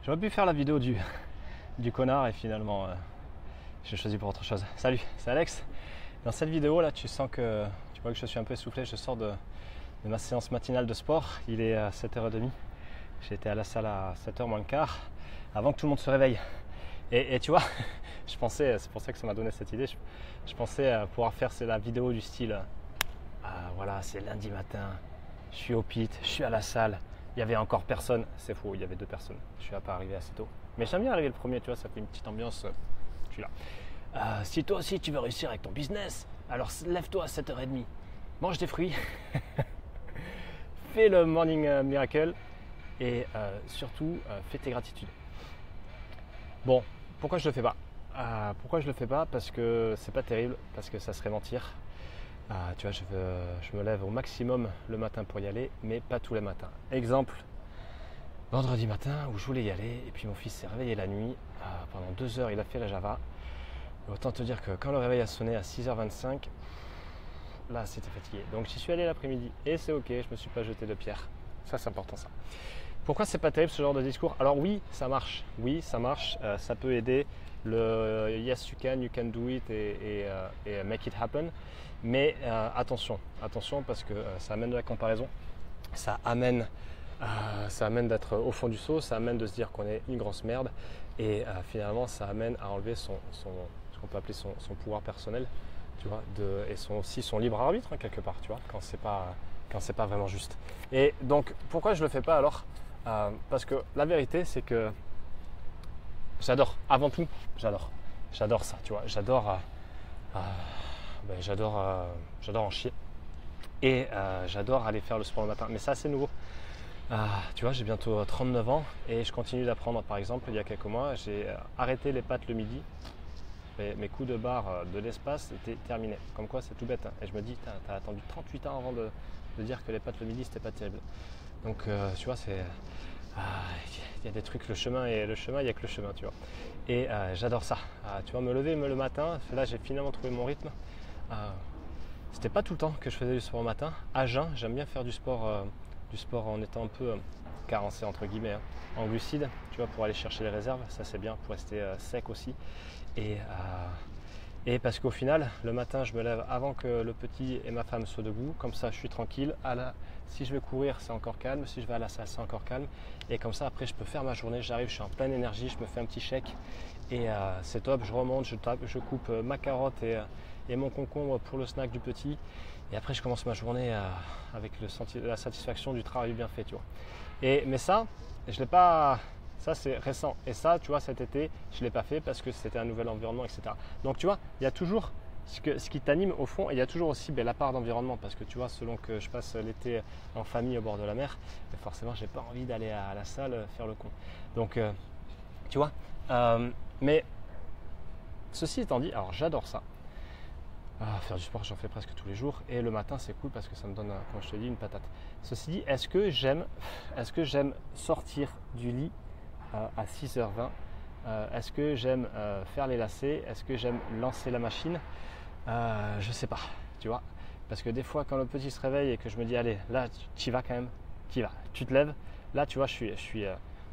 J'aurais pu faire la vidéo du connard et finalement j'ai choisi pour autre chose. Salut, c'est Alex. Dans cette vidéo là, tu vois que je suis un peu essoufflé. Je sors de ma séance matinale de sport. Il est 7h30. J'ai été à la salle à 7h moins le quart avant que tout le monde se réveille. Et tu vois, je pensais, c'est pour ça que ça m'a donné cette idée, je pensais pouvoir faire la vidéo du style voilà, c'est lundi matin, je suis au pit, je suis à la salle, il n'y avait encore personne. C'est faux, il y avait 2 personnes, je suis pas arrivé assez tôt. Mais j'aime bien arriver le premier, tu vois, ça fait une petite ambiance, je suis là. Si toi aussi tu veux réussir avec ton business, alors lève-toi à 7h30, mange des fruits, fais le morning miracle et surtout fais tes gratitudes. Bon, pourquoi je le fais pas? Pourquoi je le fais pas? Parce que c'est pas terrible, parce que ça serait mentir. Tu vois, je me lève au maximum le matin pour y aller, mais pas tous les matins. Exemple, vendredi matin où je voulais y aller, et puis mon fils s'est réveillé la nuit. Pendant 2 heures, il a fait la Java. Autant te dire que quand le réveil a sonné à 6h25, là, c'était fatigué. Donc j'y suis allé l'après-midi, et c'est ok, je me suis pas jeté de pierre. Ça, c'est important, ça. Pourquoi c'est pas terrible ce genre de discours? Alors oui, ça marche. Oui, ça marche. Ça peut aider. Le yes you can do it et make it happen. Mais attention parce que ça amène de la comparaison. Ça amène d'être au fond du seau. Ça amène de se dire qu'on est une grosse merde. Et finalement, ça amène à enlever ce qu'on peut appeler son pouvoir personnel. Tu vois, et aussi son libre arbitre hein, quelque part. Tu vois, quand c'est pas vraiment juste. Et donc, pourquoi je le fais pas alors? Parce que la vérité, c'est que j'adore, avant tout, j'adore ça, tu vois, j'adore en chier et j'adore aller faire le sport le matin, mais ça c'est nouveau. Tu vois, j'ai bientôt 39 ans et je continue d'apprendre. Par exemple, il y a quelques mois, j'ai arrêté les pâtes le midi. Mes coups de barre de l'espace étaient terminés. Comme quoi, c'est tout bête. Hein. Et je me dis, t'as attendu 38 ans avant de dire que les pâtes le midi, c'était pas terrible. Donc, tu vois, il y a des trucs, le chemin, il n'y a que le chemin, tu vois. Et j'adore ça. Tu vois, me lever le matin, là, j'ai finalement trouvé mon rythme. C'était pas tout le temps que je faisais du sport au matin. À jeun, j'aime bien faire du sport en étant un peu carencé, entre guillemets, hein, en glucides, tu vois, pour aller chercher les réserves. Ça, c'est bien pour rester sec aussi. Et parce qu'au final, le matin, je me lève avant que le petit et ma femme soient debout. Comme ça, je suis tranquille. Si je vais courir, c'est encore calme. Si je vais à la salle, c'est encore calme. Et comme ça, après, je peux faire ma journée. J'arrive, je suis en pleine énergie. Je me fais un petit shake. Et c'est top. Je remonte, je coupe ma carotte et mon concombre pour le snack du petit. Et après, je commence ma journée avec la satisfaction du travail bien fait. Tu vois. Mais ça, je ne l'ai pas... Ça, c'est récent. Et ça, tu vois, cet été, je ne l'ai pas fait parce que c'était un nouvel environnement, etc. Donc, tu vois, il y a toujours ce qui t'anime au fond. Et il y a toujours aussi la part d'environnement. Parce que, tu vois, selon que je passe l'été en famille au bord de la mer, forcément, je n'ai pas envie d'aller à la salle faire le con. Donc, tu vois. Mais, ceci étant dit, alors j'adore ça. Faire du sport, j'en fais presque tous les jours. Et le matin, c'est cool parce que ça me donne, comme je te dis, une patate. Ceci dit, est-ce que j'aime sortir du lit à 6h20, est-ce que j'aime faire les lacets, est-ce que j'aime lancer la machine, je sais pas, tu vois, parce que des fois quand le petit se réveille et que je me dis allez, là tu y vas quand même, tu te lèves, là tu vois, je suis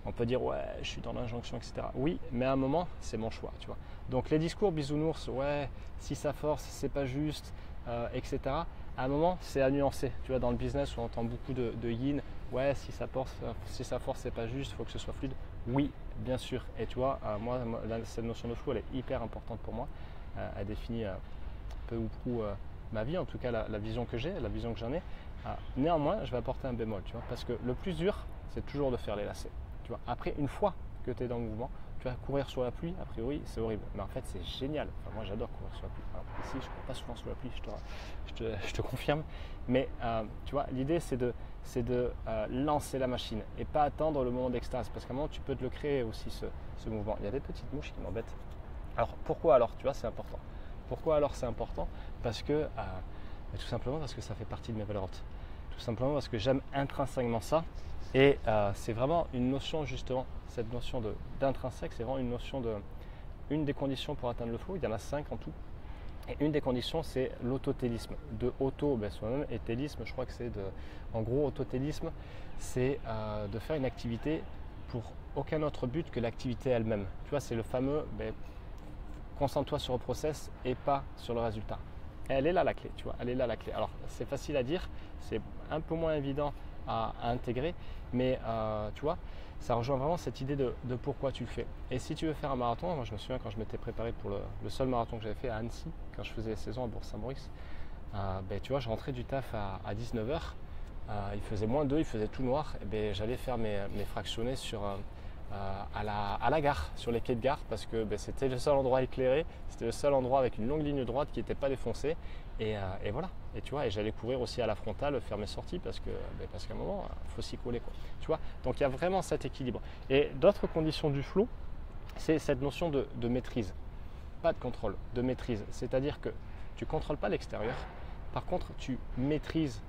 on peut dire ouais, je suis dans l'injonction, etc. Oui, mais à un moment, c'est mon choix, tu vois. Donc les discours bisounours, ouais, si ça force, c'est pas juste, etc. À un moment, c'est à nuancer. Tu vois, dans le business, on entend beaucoup de yin. Ouais, si ça force, c'est pas juste, il faut que ce soit fluide. Oui, bien sûr. Et tu vois, moi, cette notion de flow, elle est hyper importante pour moi. Elle définit peu ou prou ma vie, en tout cas la vision que j'ai, la vision que j'en ai. Néanmoins, je vais apporter un bémol, tu vois, parce que le plus dur, c'est toujours de faire les lacets. Tu vois, après, une fois que tu es dans le mouvement, tu vas courir sur la pluie, a priori, c'est horrible. Mais en fait, c'est génial. Enfin, moi, j'adore courir sur la pluie. Alors, ici, je ne cours pas souvent sur la pluie, je te confirme. Mais tu vois, l'idée, c'est de lancer la machine et pas attendre le moment d'extase. Parce qu'à un moment, tu peux te le créer aussi, ce mouvement. Il y a des petites mouches qui m'embêtent. Alors, pourquoi alors? Tu vois, c'est important. Pourquoi alors c'est important? Parce que, tout simplement parce que ça fait partie de mes valeurs hautes. Tout simplement parce que j'aime intrinsèquement ça. Et c'est vraiment une notion, justement, cette notion d'intrinsèque, c'est vraiment une notion une des conditions pour atteindre le flow. Il y en a 5 en tout. Et une des conditions, c'est l'autotélisme. De auto, soi-même, et télisme, je crois que c'est en gros, autotélisme, c'est de faire une activité pour aucun autre but que l'activité elle-même. Tu vois, c'est le fameux concentre-toi sur le process et pas sur le résultat. Elle est là la clé, tu vois, elle est là la clé. Alors c'est facile à dire, c'est un peu moins évident à intégrer, mais tu vois, ça rejoint vraiment cette idée de pourquoi tu le fais. Et si tu veux faire un marathon, moi je me souviens quand je m'étais préparé pour le seul marathon que j'avais fait à Annecy, quand je faisais les saisons à Bourg-Saint-Maurice, tu vois, je rentrais du taf à 19h, il faisait -2, il faisait tout noir, et j'allais faire mes fractionnés à la gare, sur les quais de gare, parce que c'était le seul endroit éclairé, c'était le seul endroit avec une longue ligne droite qui n'était pas défoncée, et voilà. Et tu vois, et j'allais courir aussi à la frontale, faire mes sorties, parce qu'à un moment, il faut s'y coller, quoi. Tu vois, donc il y a vraiment cet équilibre. Et d'autres conditions du flow, c'est cette notion de maîtrise, pas de contrôle, de maîtrise. C'est-à-dire que tu ne contrôles pas l'extérieur, par contre tu maîtrises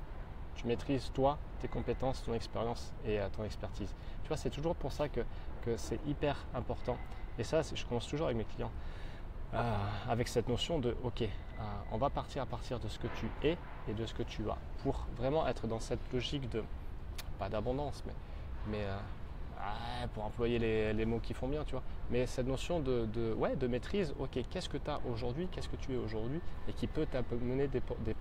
toi, tes compétences, ton expérience et ton expertise. Tu vois, c'est toujours pour ça que c'est hyper important. Et ça, je commence toujours avec mes clients avec cette notion de ok, on va partir à partir de ce que tu es et de ce que tu as pour vraiment être dans cette logique de, pas d'abondance, mais pour employer les mots qui font bien, tu vois, mais cette notion de maîtrise. Ok, qu'est-ce que tu as aujourd'hui, qu'est-ce que tu es aujourd'hui et qui peut t'amener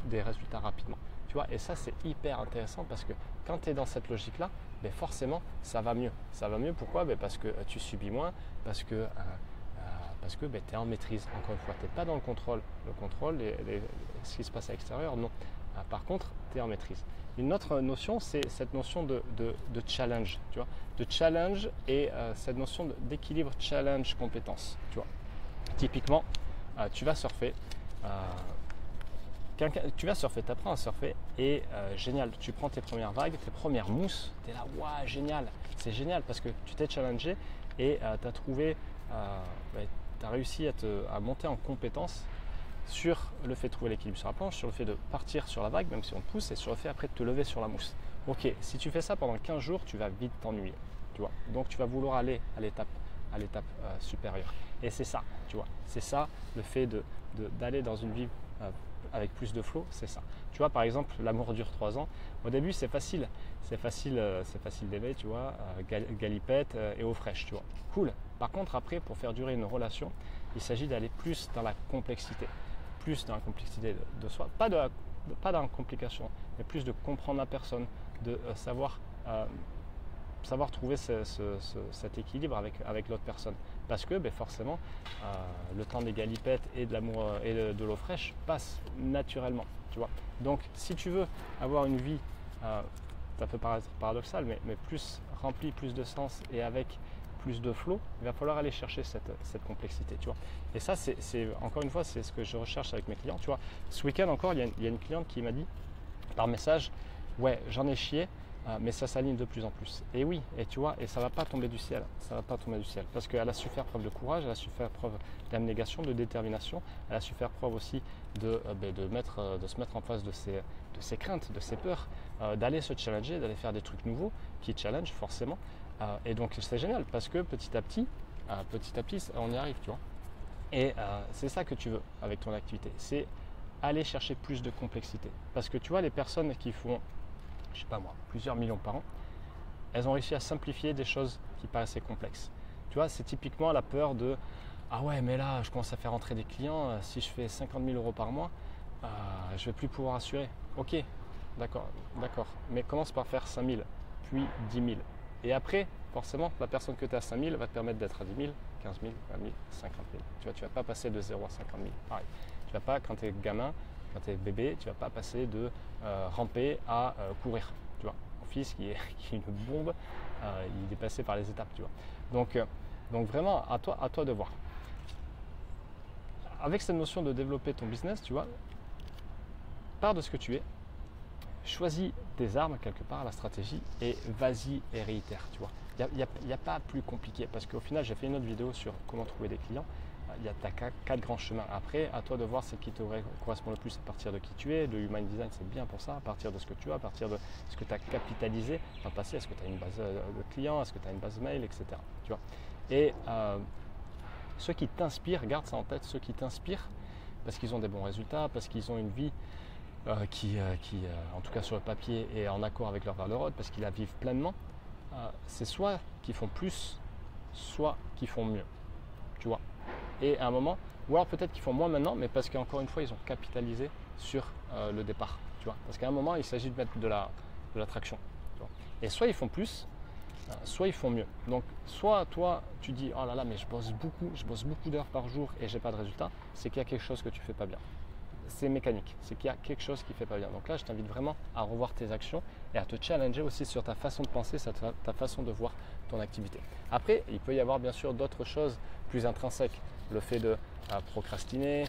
des résultats rapidement. Tu vois, et ça c'est hyper intéressant parce que quand tu es dans cette logique-là, forcément ça va mieux. Ça va mieux, pourquoi? Parce que tu subis moins, parce que tu es en maîtrise. Encore une fois, tu n'es pas dans le contrôle. Le contrôle, ce qui se passe à l'extérieur, non. Par contre, tu es en maîtrise. Une autre notion, c'est cette notion de challenge, tu vois, de challenge et cette notion d'équilibre challenge-compétence. Tu vois, typiquement, tu vas surfer. Tu apprends à surfer et génial, tu prends tes premières vagues, tes premières mousses, tu es là, waouh, génial, c'est génial parce que tu t'es challengé et tu as trouvé, tu as réussi à monter en compétence sur le fait de trouver l'équilibre sur la planche, sur le fait de partir sur la vague, même si on te pousse, et sur le fait après de te lever sur la mousse. Ok, si tu fais ça pendant 15 jours, tu vas vite t'ennuyer, tu vois. Donc tu vas vouloir aller à l'étape supérieure. Et c'est ça, tu vois, c'est ça le fait d'aller dans une vie avec plus de flow, c'est ça. Tu vois, par exemple, l'amour dure 3 ans. Au début, c'est facile d'aimer, tu vois, galipette et eau fraîche, tu vois. Cool. Par contre, après, pour faire durer une relation, il s'agit d'aller plus dans la complexité, de soi, pas dans la complication, mais plus de comprendre la personne, de savoir trouver cet équilibre avec l'autre personne. Parce que forcément, le temps des galipettes et de l'amour et de l'eau fraîche passe naturellement. Tu vois. Donc, si tu veux avoir une vie, ça peut paraître paradoxal, mais plus remplie, plus de sens et avec plus de flow, il va falloir aller chercher cette complexité. Tu vois. Et ça, encore une fois, c'est ce que je recherche avec mes clients. Tu vois. Ce week-end encore, il y a une cliente qui m'a dit par message, ouais, j'en ai chié, mais ça s'aligne de plus en plus. Et oui, et tu vois, et ça ne va pas tomber du ciel. Parce qu'elle a su faire preuve de courage, elle a su faire preuve d'abnégation, de détermination, elle a su faire preuve aussi de se mettre en face de ses craintes, de ses peurs, d'aller se challenger, d'aller faire des trucs nouveaux qui challenge forcément. Et donc c'est génial parce que petit à petit, on y arrive, tu vois. Et c'est ça que tu veux avec ton activité, c'est aller chercher plus de complexité. Parce que tu vois, les personnes qui font, je sais pas moi, plusieurs millions par an, elles ont réussi à simplifier des choses qui paraissaient complexes. Tu vois, c'est typiquement la peur de ah ouais, mais là, je commence à faire entrer des clients, si je fais 50 000 euros par mois, je vais plus pouvoir assurer. Ok, d'accord, mais commence par faire 5 000, puis 10 000. Et après, forcément, la personne que tu as à 5 000 va te permettre d'être à 10 000, 15 000, 20 000, 50 000. Tu vois, tu ne vas pas passer de 0 à 50 000. Pareil. Tu vas pas, quand tu es gamin, quand tu es bébé, tu ne vas pas passer de ramper à courir. Tu vois, mon fils qui est une bombe, il est passé par les étapes. Tu vois. Donc vraiment, à toi de voir. Avec cette notion de développer ton business, tu vois, pars de ce que tu es, choisis tes armes quelque part, la stratégie, et vas-y et réitère, tu vois. Il n'y a pas plus compliqué, parce qu'au final, j'ai fait une autre vidéo sur comment trouver des clients. Il y a 4 grands chemins. Après, à toi de voir ce qui te correspond le plus à partir de qui tu es. Le Human Design, c'est bien pour ça, à partir de ce que tu as, à partir de ce que tu as capitalisé dans le passé. Est-ce que tu as une base de clients, est-ce que tu as une base mail, etc. Tu vois. Et ceux qui t'inspirent, garde ça en tête, ceux qui t'inspirent, parce qu'ils ont des bons résultats, parce qu'ils ont une vie qui en tout cas sur le papier, est en accord avec leur valeur haute, parce qu'ils la vivent pleinement, c'est soit qu'ils font plus, soit qu'ils font mieux, tu vois. Et à un moment, ou alors peut-être qu'ils font moins maintenant, mais parce qu'encore une fois, ils ont capitalisé sur le départ, tu vois. Parce qu'à un moment, il s'agit de mettre de la traction, tu vois. Et soit ils font plus, soit ils font mieux. Donc, soit toi, tu dis, oh là là, mais je bosse beaucoup d'heures par jour et j'ai pas de résultat, c'est qu'il y a quelque chose que tu fais pas bien. C'est mécanique, c'est qu'il y a quelque chose qui ne fait pas bien. Donc là, je t'invite vraiment à revoir tes actions et à te challenger aussi sur ta façon de penser, sur ta façon de voir ton activité. Après, il peut y avoir bien sûr d'autres choses plus intrinsèques. Le fait de procrastiner,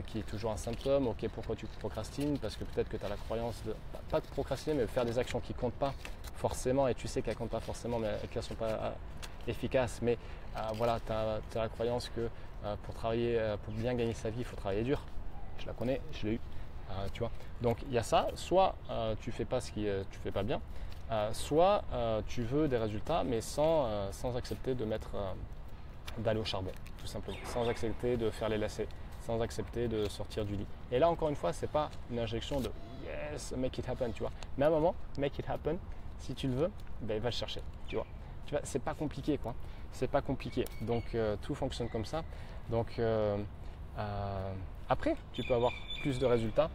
qui est toujours un symptôme. Ok, pourquoi tu procrastines? Parce que peut-être que tu as la croyance de, pas de procrastiner, mais de faire des actions qui ne comptent pas forcément, et tu sais qu'elles ne comptent pas forcément, mais qu'elles ne sont pas efficaces. Mais voilà, tu as la croyance que pour travailler, pour bien gagner sa vie, il faut travailler dur. Je la connais, je l'ai eu, tu vois. Donc il y a ça, soit tu fais pas ce qui tu fais pas bien, soit tu veux des résultats, mais sans accepter de d'aller au charbon, tout simplement, sans accepter de faire les lacets, sans accepter de sortir du lit. Et là encore une fois, c'est pas une injection de yes, make it happen, tu vois. Mais à un moment, make it happen, si tu le veux, ben, va le chercher, tu vois. C'est pas compliqué, quoi. C'est pas compliqué. Donc tout fonctionne comme ça. Donc après, tu peux avoir plus de résultats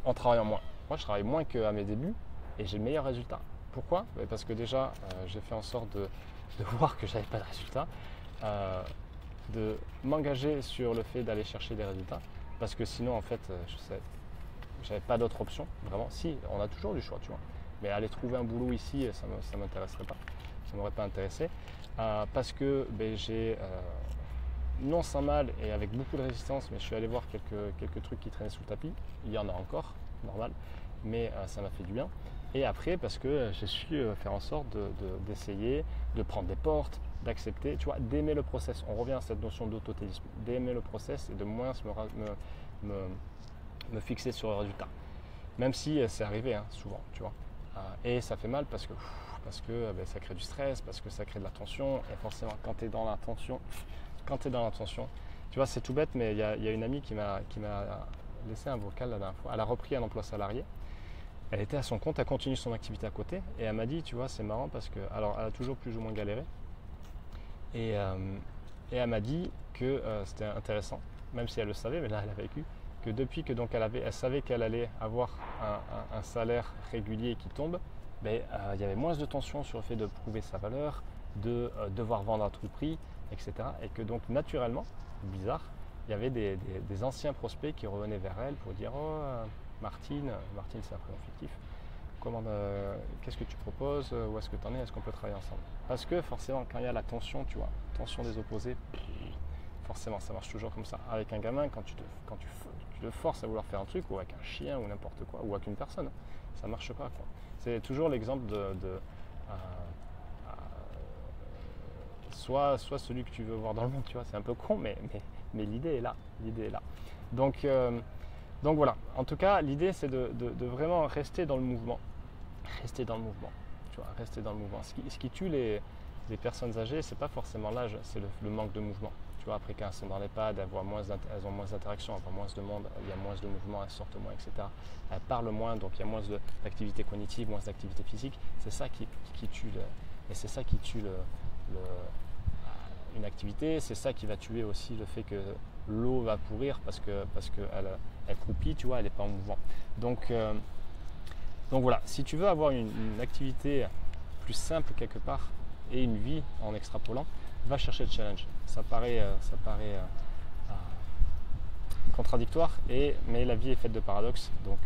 en travaillant moins. Moi, je travaille moins qu'à mes débuts et j'ai le meilleur résultat. Pourquoi? Parce que déjà, j'ai fait en sorte de voir que je n'avais pas de résultats, de m'engager sur le fait d'aller chercher des résultats, parce que sinon, en fait, je n'avais pas d'autre option. Vraiment, si, on a toujours du choix, tu vois. Mais aller trouver un boulot ici, ça ne m'intéresserait pas. Ça ne m'aurait pas intéressé. Parce que j'ai... non sans mal et avec beaucoup de résistance, mais je suis allé voir quelques trucs qui traînaient sous le tapis. Il y en a encore, normal, mais ça m'a fait du bien. Et après, parce que j'ai su faire en sorte d'essayer, de prendre des portes, d'accepter, tu vois, d'aimer le process. On revient à cette notion d'autotélisme, d'aimer le process et de moins me fixer sur le résultat. Même si c'est arrivé, hein, souvent, tu vois. Et ça fait mal parce que ça crée du stress, parce que ça crée de la tension. Et forcément, quand tu es dans la tension, tu vois, c'est tout bête, mais il y a une amie qui m'a laissé un vocal la dernière fois. Elle a repris un emploi salarié. Elle était à son compte, elle continue son activité à côté. Et elle m'a dit, tu vois, c'est marrant parce que, alors, elle a toujours plus ou moins galéré. Et elle m'a dit que c'était intéressant, même si elle le savait, mais là, elle a vécu, que depuis que donc elle savait qu'elle allait avoir un salaire régulier qui tombe, il y avait moins de tension sur le fait de prouver sa valeur, de devoir vendre à tout prix, etc. Et que donc naturellement, bizarre, il y avait des anciens prospects qui revenaient vers elle pour dire oh Martine c'est un prénom fictif, qu'est-ce que tu proposes, où est-ce que tu en es, est-ce qu'on peut travailler ensemble? Parce que forcément quand il y a la tension, tu vois, tension des opposés, forcément ça marche toujours comme ça. Avec un gamin, quand tu le forces à vouloir faire un truc, ou avec un chien ou n'importe quoi, ou avec une personne, ça marche pas, quoi. C'est toujours l'exemple soit celui que tu veux voir dans le monde, tu vois, c'est un peu con, mais l'idée est là, Donc voilà, en tout cas, l'idée c'est de vraiment rester dans le mouvement, tu vois, rester dans le mouvement. Ce qui tue les personnes âgées, c'est pas forcément l'âge, c'est le manque de mouvement. Tu vois, après quand elles sont dans l'EHPAD, elles ont moins d'interactions, elles voient moins de monde, il y a moins de mouvement, elles sortent moins, etc. Elles parlent moins, donc il y a moins d'activité cognitive, moins d'activité physique. C'est ça qui tue et c'est ça qui tue une activité, c'est ça qui va tuer aussi le fait que l'eau va pourrir parce que elle croupit, tu vois, elle n'est pas en mouvement. Donc voilà, si tu veux avoir une activité plus simple quelque part et une vie en extrapolant, va chercher le challenge. Ça paraît contradictoire, mais la vie est faite de paradoxes. Donc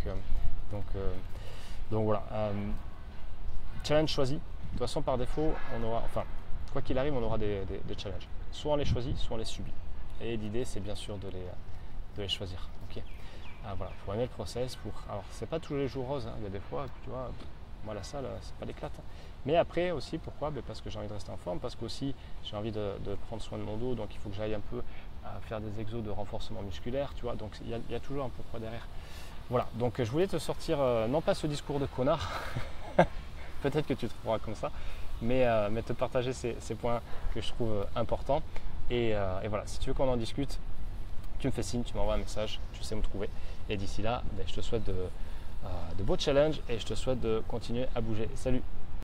voilà. Challenge choisi. De toute façon, par défaut, quoi qu'il arrive, on aura des challenges. Soit on les choisit, soit on les subit. Et l'idée, c'est bien sûr de les choisir. Okay. Voilà, pour aimer le process. Alors, c'est pas tous les jours rose. Hein. Il y a des fois, tu vois, moi la salle, c'est pas l'éclate. Hein. Mais après aussi, pourquoi? Parce que j'ai envie de rester en forme, parce qu'aussi j'ai envie de prendre soin de mon dos, donc il faut que j'aille un peu faire des exos de renforcement musculaire, tu vois. Donc il y a toujours un pourquoi derrière. Voilà. Donc je voulais te sortir, non pas ce discours de connard. Peut-être que tu te trouveras comme ça, mais te partager ces points que je trouve importants. Et voilà, si tu veux qu'on en discute, tu me fais signe, tu m'envoies un message, tu sais me trouver. Et d'ici là, je te souhaite de beaux challenges et je te souhaite de continuer à bouger. Salut!